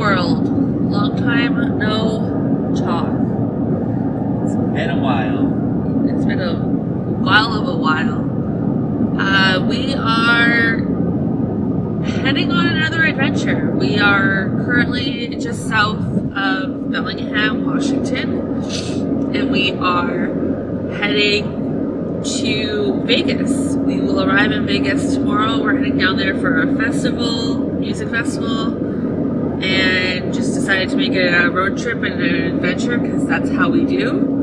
world. Long time no talk. It's been a while. It's been a while of a while. We are heading on another adventure. We are currently just south of Bellingham, Washington, and we are heading to Vegas. We will arrive in Vegas tomorrow. We're heading down there for a festival, music festival, and just decided to make it a road trip and an adventure because that's how we do.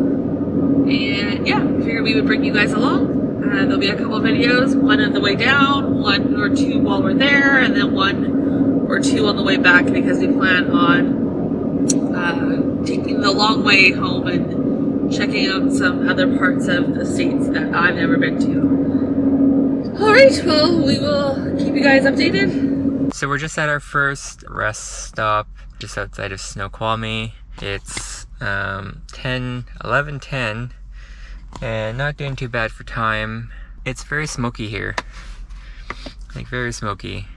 And yeah, figured we would bring you guys along. There'll be a couple videos, one on the way down, one or two while we're there, and then one or two on the way back because we plan on taking the long way home and checking out some other parts of the states that I've never been to. Alright, well, we will keep you guys updated. So we're just at our first rest stop just outside of Snoqualmie. It's 11:10 and not doing too bad for time. It's very smoky here, like very smoky,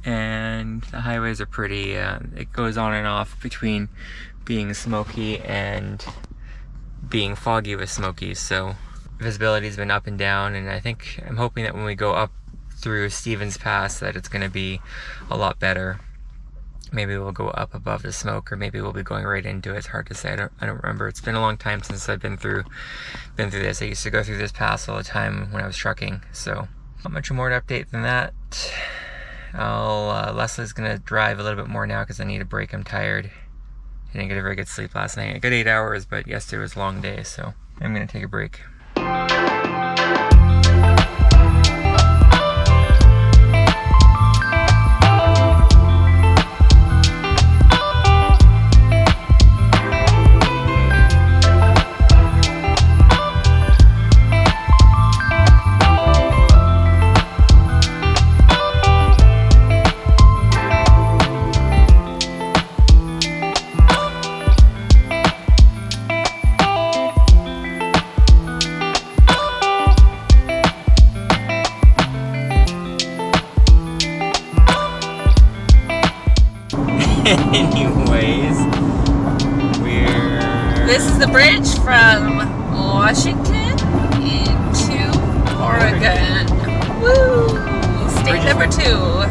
and the highways are pretty, it goes on and off between being smoky and being foggy with smoky, so visibility's been up and down, and I'm hoping that when we go up through Stevens Pass that it's going to be a lot better. Maybe we'll go up above the smoke, or maybe we'll be going right into it. It's hard to say. I don't remember. It's been a long time since I've been through this. I used to go through this pass all the time when I was trucking, so not much more to update than that. Leslie's gonna drive a little bit more now because I need a break. I'm tired. I didn't get a very good sleep last night. I got 8 hours, but yesterday was a long day, so I'm gonna take a break. Anyways, This is the bridge from Washington into Oregon. Woo! State number 2.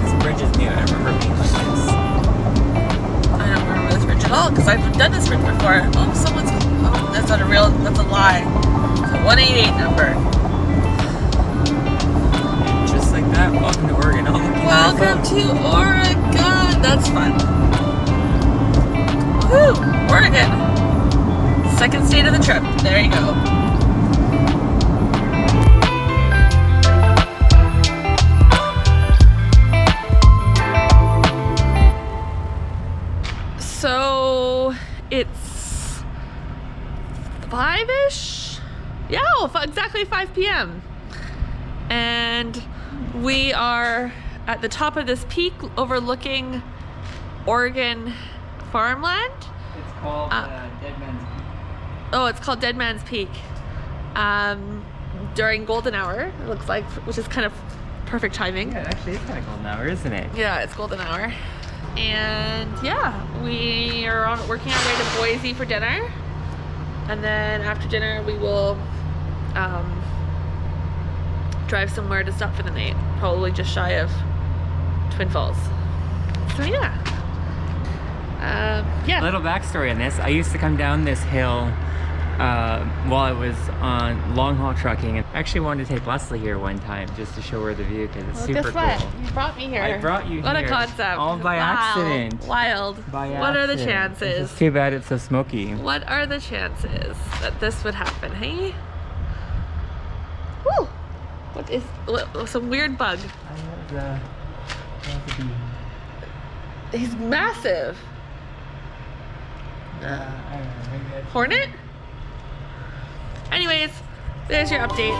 This bridge is new. I remember being like this. I don't remember this bridge at all because I've done this bridge before. Oh, that's not a real, that's a lie. It's a 188 number. And just like that, welcome to Oregon. Welcome to Oregon. That's fun. Woo! Oregon. Second state of the trip. There you go. So it's 5-ish? Yeah, exactly 5 p.m. And we are at the top of this peak overlooking Oregon farmland. It's called Dead Man's Peak. Oh, it's called Dead Man's Peak. During golden hour, it looks like, which is kind of perfect timing. Yeah, it actually is kind of golden hour, isn't it? Yeah, it's golden hour. And yeah, we are working our way to Boise for dinner. And then after dinner, we will drive somewhere to stop for the night. Probably just shy of Twin Falls. So yeah. Yeah. A little backstory on this. I used to come down this hill while I was on long haul trucking, and I actually wanted to take Leslie here one time just to show her the view because it's super cool. Guess what? You brought me here. I brought you what here. What a concept. All by accident. Wild. By what are the accident. chances? It's too bad it's so smoky. What are the chances that this would happen, hey? Woo! What, some weird bug. He's massive. I don't know, maybe Hornet? Anyways, there's your update.